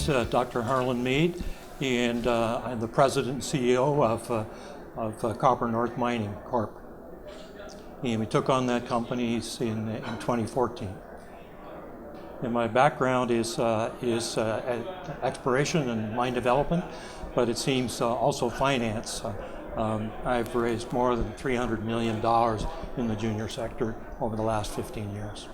is Dr. Harlan Mead, and I'm the president and CEO of Copper North Mining Corp. And we took on that company in 2014. And my background is exploration and mine development, but it seems also finance. I've raised more than $300 million in the junior sector over the last 15 years.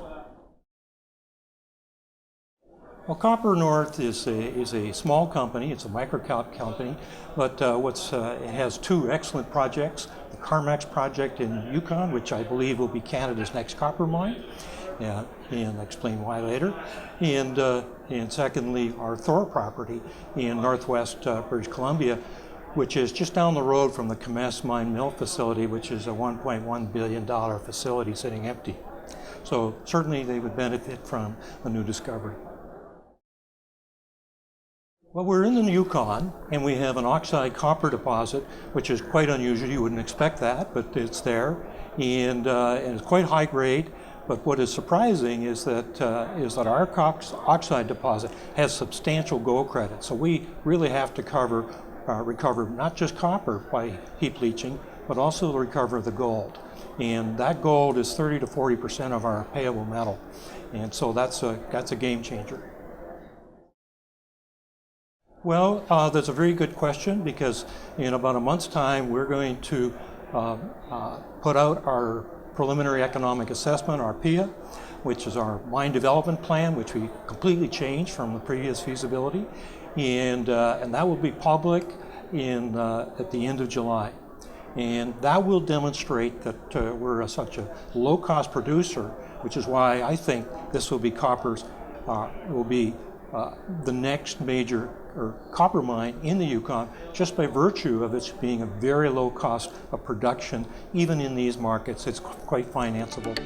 Well, Copper North is a small company. It's a microcap company, but it has two excellent projects: the Carmacks project in Yukon, which I believe will be Canada's next copper mine, and I'll explain why later. And secondly, our Thor property in northwest British Columbia, which is just down the road from the Carmacks mine mill facility, which is a $1.1 billion facility sitting empty. So certainly they would benefit from a new discovery. Well, we're in the Yukon, and we have an oxide copper deposit, which is quite unusual. You wouldn't expect that, but it's there, and it's quite high grade. But what is surprising is that our oxide deposit has substantial gold credit. So we really have to recover not just copper by heap leaching, but also recover the gold. And that gold is 30 to 40% of our payable metal, and so that's a game changer. Well, that's a very good question, because in about a month's time we're going to put out our preliminary economic assessment, our PEA, which is our mine development plan, which we completely changed from the previous feasibility, and that will be public at the end of July. And that will demonstrate that we're such a low-cost producer, which is why I think this will be the next major copper mine in the Yukon, just by virtue of its being a very low cost of production. Even in these markets, it's quite financeable.